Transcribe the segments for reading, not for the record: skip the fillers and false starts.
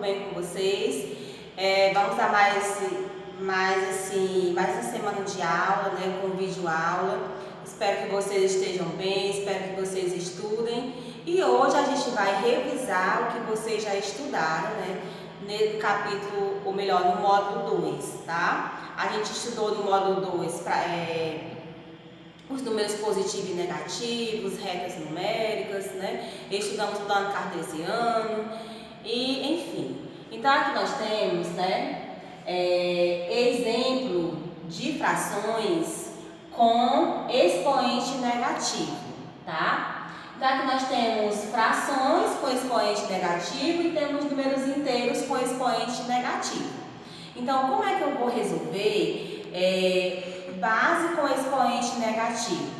bem com vocês? Vamos dar mais uma semana de aula, né, com vídeo aula. Espero que vocês estejam bem, espero que vocês estudem. E hoje a gente vai revisar o que vocês já estudaram, né, no capítulo, ou melhor, no módulo 2, tá? A gente estudou no módulo 2 os números positivos e negativos, regras numéricas, né? Estudamos plano cartesiano e enfim. Então aqui nós temos, né, exemplo de frações com expoente negativo, tá? Então aqui nós temos frações com expoente negativo e temos números inteiros com expoente negativo. Então como é que eu vou resolver base com expoente negativo?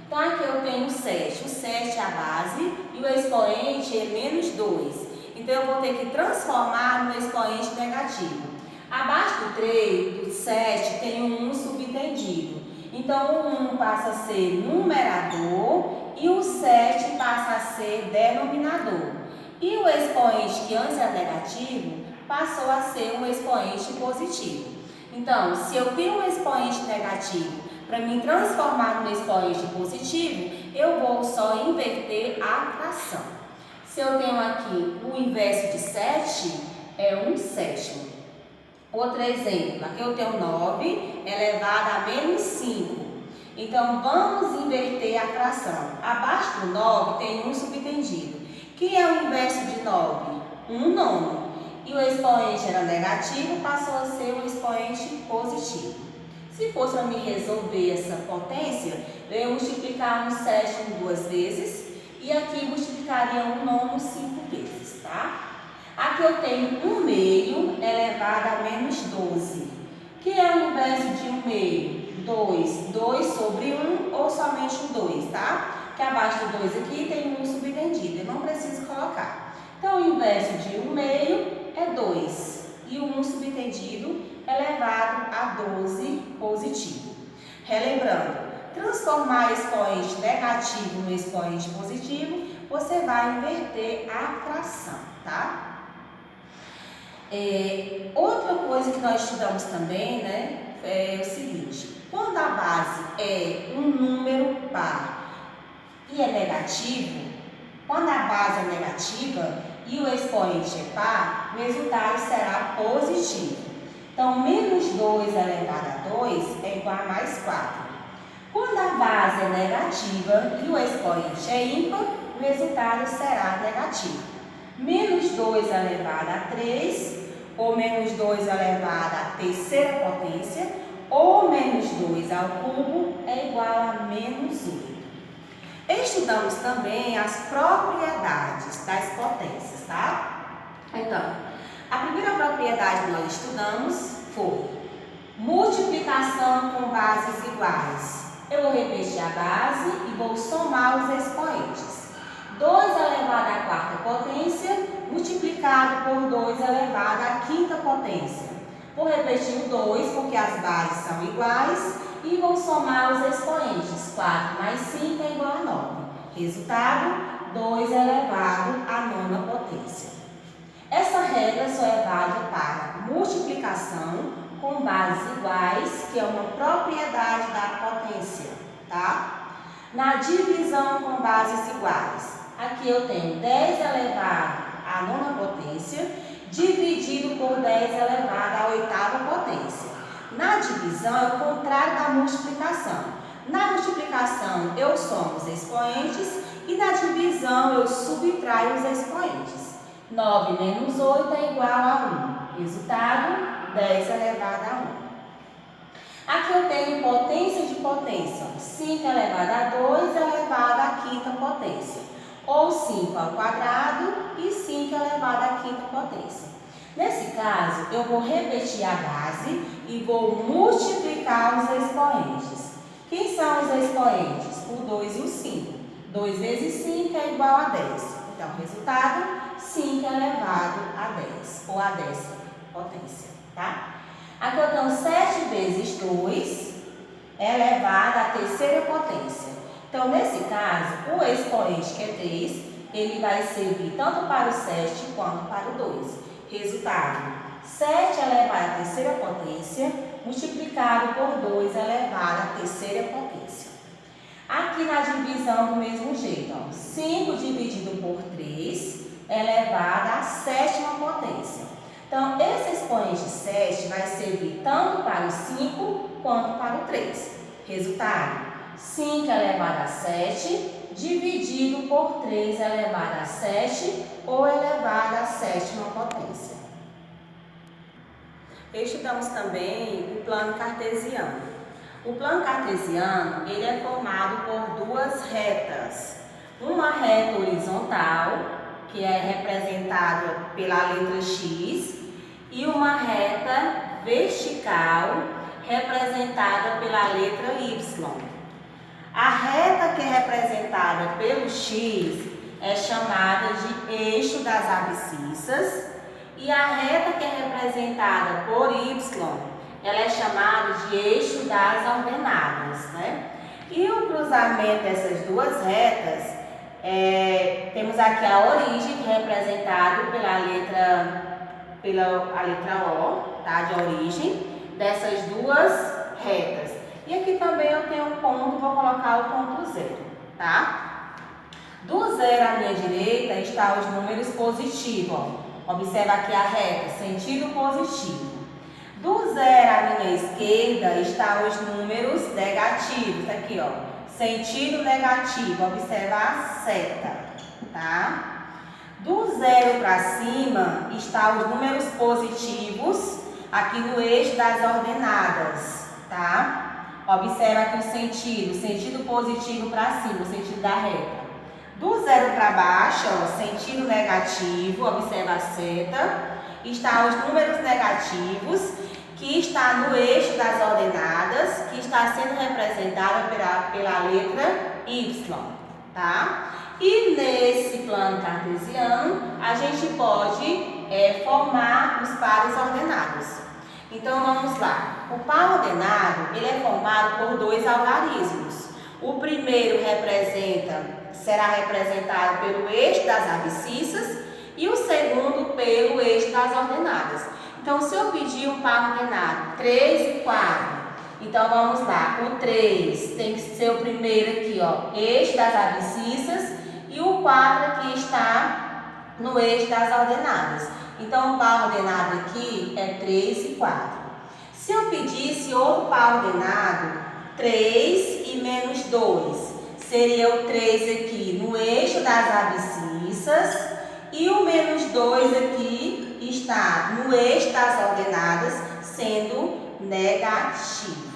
Então aqui eu tenho 7, o 7 é a base e o expoente é menos 2. Então eu vou ter que transformar no expoente negativo. Abaixo do 3, do 7, tem um 1 subentendido. Então o 1 passa a ser numerador e o 7 passa a ser denominador. E o expoente que antes era negativo passou a ser um expoente positivo. Então, se eu tenho um expoente negativo, para me transformar no expoente positivo, eu vou só inverter a fração. Se eu tenho aqui o inverso de 7, é 1/7. Outro exemplo, aqui eu tenho 9 elevado a menos 5. Então, vamos inverter a fração. Abaixo do 9 tem um subentendido. Que é o inverso de 9? 1/9. E o expoente era negativo, passou a ser um expoente positivo. Se fosse para me resolver essa potência, eu ia multiplicar um 7 duas vezes e aqui multiplicaria um 9 5 vezes, tá? Aqui eu tenho 1 meio elevado a menos 12. Que é o inverso de 1 meio? 2. 2 sobre 1 ou somente um 2, tá? Que abaixo do 2 aqui tem um subentendido, eu não preciso colocar. Então, o inverso de 1 meio é 2 e o 1 subentendido elevado a 12 positivo. Relembrando, transformar expoente negativo no expoente positivo, você vai inverter a fração, tá? Outra coisa que nós estudamos também, né, é o seguinte: quando a base é um número par e é negativo, quando a base é negativa e o expoente é par, o resultado será positivo. Então, menos 2 elevado a 2 é igual a mais 4. Quando a base é negativa e o expoente é ímpar, o resultado será negativo. Menos 2 elevado a 3, ou menos 2 elevado à terceira potência, ou menos 2 ao cubo é igual a menos 8. Estudamos também as propriedades das potências, tá? Então, a primeira propriedade que nós estudamos foi multiplicação com bases iguais. Eu vou repetir a base e vou somar os expoentes. 2 elevado à quarta potência multiplicado por 2 elevado à quinta potência. Vou repetir o 2 porque as bases são iguais e vou somar os expoentes. 4 mais 5 é igual a 9. Resultado, 2 elevado à nona potência. Essa regra só é válida para multiplicação com bases iguais, que é uma propriedade da potência, tá? Na divisão com bases iguais, aqui eu tenho 10 elevado à nona potência, dividido por 10 elevado à oitava potência. Na divisão é o contrário da multiplicação. Na multiplicação eu somo os expoentes e na divisão eu subtraio os expoentes. 9 menos 8 é igual a 1. Resultado, 10 elevado a 1. Aqui eu tenho potência de potência. 5 elevado a 2 elevado à quinta potência. Ou 5 ao quadrado e 5 elevado à quinta potência. Nesse caso, eu vou repetir a base e vou multiplicar os expoentes. Quem são os expoentes? O 2 e o 5. 2 vezes 5 é igual a 10. Então, resultado, 5 elevado a 10, ou a décima potência, tá? Aqui eu tenho 7 vezes 2 elevado à terceira potência. Então, nesse caso, o expoente, que é 3, ele vai servir tanto para o 7 quanto para o 2. Resultado: 7 elevado à terceira potência multiplicado por 2 elevado à terceira potência. Aqui na divisão do mesmo jeito, ó, 5 dividido por 3 elevado à sétima potência. Então, esse expoente de 7 vai servir tanto para o 5 quanto para o 3. Resultado: 5 elevado a 7 dividido por 3 elevado a 7 ou elevado à sétima potência. Estudamos também o plano cartesiano. O plano cartesiano, ele é formado por duas retas. Uma reta horizontal, que é representada pela letra X, e uma reta vertical, representada pela letra Y. A reta que é representada pelo X é chamada de eixo das abscissas, e a reta que é representada por Y, ela é chamada de eixo das ordenadas, né? E o cruzamento dessas duas retas, temos aqui a origem, que é representada pela letra O, tá? De origem, dessas duas retas. E aqui também eu tenho um ponto, vou colocar o ponto 0, tá? Do 0 à minha direita estão os números positivos, ó. Observa aqui a reta, sentido positivo. Do 0 à minha esquerda estão os números negativos, aqui ó, sentido negativo, observa a seta, tá? Do 0 para cima estão os números positivos, aqui no eixo das ordenadas, tá? Observa aqui o sentido positivo para cima, o sentido da reta. Do 0 para baixo, ó, sentido negativo, observa a seta, está os números negativos, que está no eixo das ordenadas, que está sendo representada pela letra Y, tá? E nesse plano cartesiano, a gente pode formar os pares ordenados. Então, vamos lá. O par ordenado, ele é formado por dois algarismos. O primeiro será representado pelo eixo das abscissas e o segundo pelo eixo das ordenadas. Então, se eu pedir um par ordenado 3 e 4, então vamos lá, o 3 tem que ser o primeiro aqui, ó, eixo das abscissas, e o 4 aqui está no eixo das ordenadas. Então, o par ordenado aqui é 3 e 4. Se eu pedisse outro par ordenado, 3 e menos 2, seria o 3 aqui no eixo das abscissas e o menos 2 aqui está no eixo das ordenadas, sendo negativo.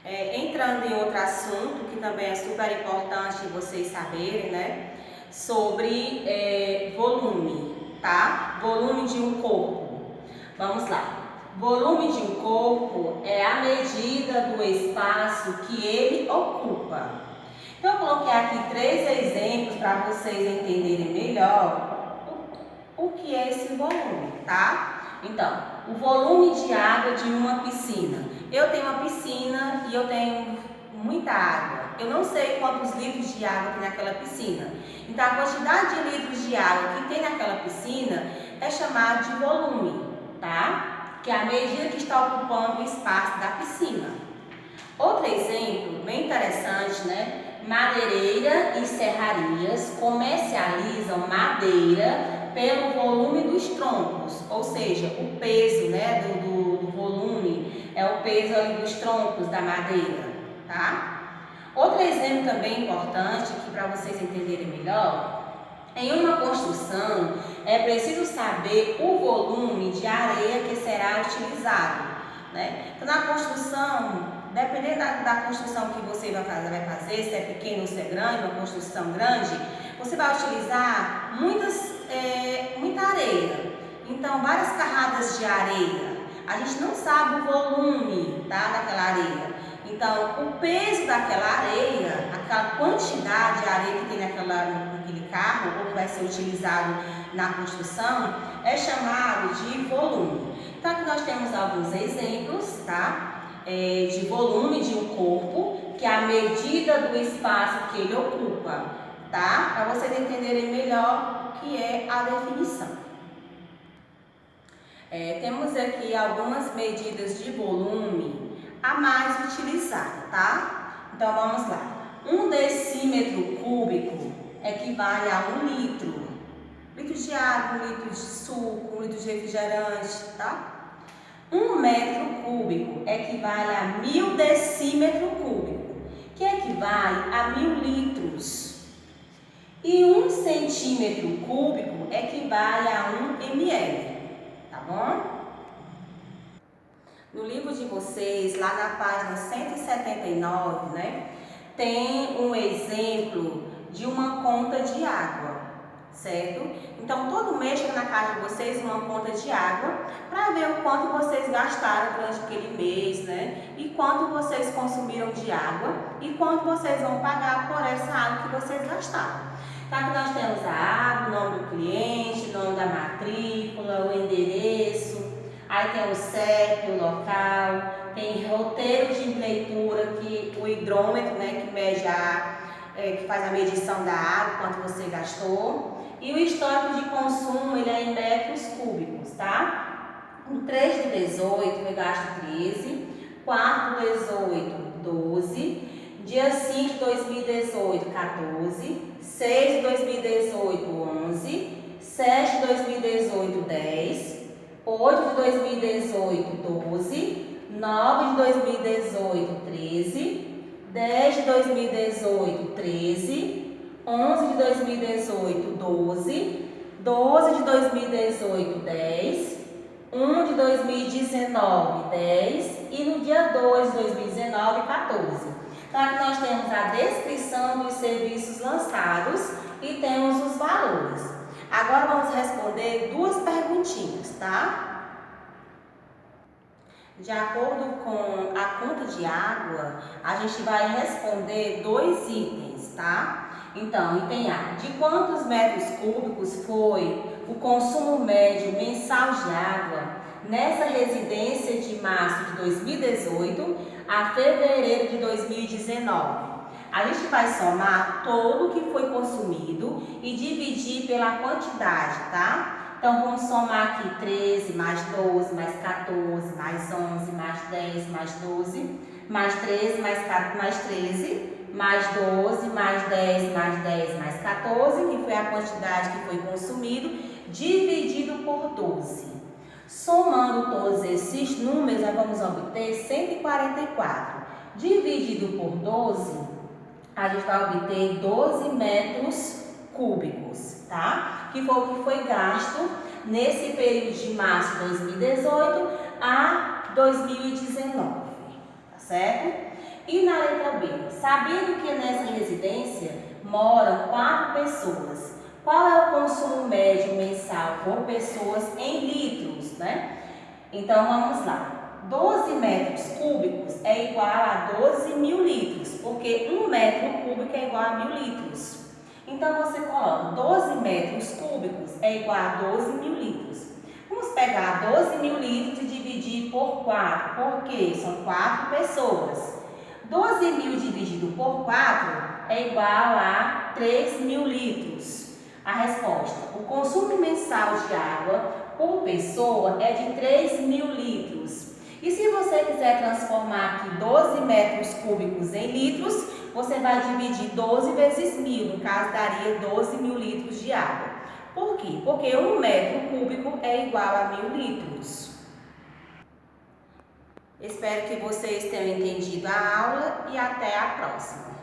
Entrando em outro assunto, que também é super importante vocês saberem, né? Sobre volume, tá? Volume de um corpo. Vamos lá. Volume de um corpo é a medida do espaço que ele ocupa. Então, eu coloquei aqui 3 exemplos para vocês entenderem melhor o que é esse volume, tá? Então, o volume de água de uma piscina. Eu tenho uma piscina e eu tenho muita água. Eu não sei quantos litros de água tem naquela piscina. Então, a quantidade de litros de água que tem naquela piscina é chamada de volume, tá? Que é a medida que está ocupando o espaço da piscina. Outro exemplo bem interessante, né? Madeireira e serrarias comercializam madeira pelo volume dos troncos, ou seja, o peso, né, do volume é o peso ali dos troncos da madeira, tá? Outro exemplo também importante, que para vocês entenderem melhor, em uma construção é preciso saber o volume de areia que será utilizado, né? Então, na construção, dependendo da construção que você vai fazer, se é pequena ou se é grande, uma construção grande, você vai utilizar muita areia. Então, várias carradas de areia. A gente não sabe o volume, tá, daquela areia. Então, o peso daquela areia, aquela quantidade de areia que tem naquele carro, ou que vai ser utilizado na construção, é chamado de volume. Então, aqui nós temos alguns exemplos, tá? De volume de um corpo, que é a medida do espaço que ele ocupa. tá? Para vocês entenderem melhor o que é a definição. Temos aqui algumas medidas de volume a mais utilizada, tá? Então vamos lá. 1 decímetro cúbico equivale a 1 litro. Litro de água, 1 litro de suco, 1 litro de refrigerante, tá? 1 metro cúbico equivale a 1000 decímetro cúbico, que equivale a 1000 litros. E 1 centímetro cúbico equivale a 1 ml, tá bom? No livro de vocês, lá na página 179, né, tem um exemplo de uma conta de água, certo? Então, todo mês chega na casa de vocês uma conta de água para ver o quanto vocês gastaram durante aquele mês, né? E quanto vocês consumiram de água e quanto vocês vão pagar por essa água que vocês gastaram. Então, aqui nós temos a água, o nome do cliente, o nome da matrícula, o endereço, aí tem o CEP, o local, tem roteiro de leitura, que o hidrômetro, né, que mede que faz a medição da água, quanto você gastou. E o histórico de consumo, ele é em metros cúbicos, tá? No 3 de 18 eu gasto 13, 4 de 18, 12, dia 5 de 2018, 14, 6 de 2018, 11, 7 de 2018, 10, 8 de 2018, 12, 9 de 2018, 13, 10 de 2018, 13, 11 de 2018, 12, 12 de 2018, 10, 1 de 2019, 10 e no dia 2 de 2019, 14. Então, aqui nós temos a descrição dos serviços lançados e temos os valores. Agora vamos responder duas perguntinhas, tá? De acordo com a conta de água, a gente vai responder 2 itens, tá? Então, item A, de quantos metros cúbicos foi o consumo médio mensal de água nessa residência de março de 2018 a fevereiro de 2019? A gente vai somar todo o que foi consumido e dividir pela quantidade, tá? Então, vamos somar aqui 13, mais 12, mais 14, mais 11, mais 10, mais 12, mais 13, mais 13, mais 12, mais 10, mais 10, mais 14, que foi a quantidade que foi consumido, dividido por 12. Somando todos esses números, nós vamos obter 144. Dividido por 12, a gente vai obter 12 metros cúbicos, tá? Que foi o que foi gasto nesse período de março de 2018 a 2019, tá certo? E na letra B, sabendo que nessa residência moram 4 pessoas, qual é o consumo médio mensal por pessoas em litros, né? Então, vamos lá. 12 metros cúbicos é igual a 12 mil litros, porque 1 metro cúbico é igual a 1000 litros. Então, você coloca 12 metros cúbicos é igual a 12 mil litros. Vamos pegar 12 mil litros e dividir por 4, porque são 4 pessoas. 12 mil dividido por 4 é igual a 3 mil litros. A resposta, o consumo mensal de água por pessoa é de 3 mil litros. E se você quiser transformar aqui 12 metros cúbicos em litros, você vai dividir 12 vezes 1000, no caso daria 12 mil litros de água. Por quê? Porque 1 metro cúbico é igual a 1000 litros. Espero que vocês tenham entendido a aula e até a próxima.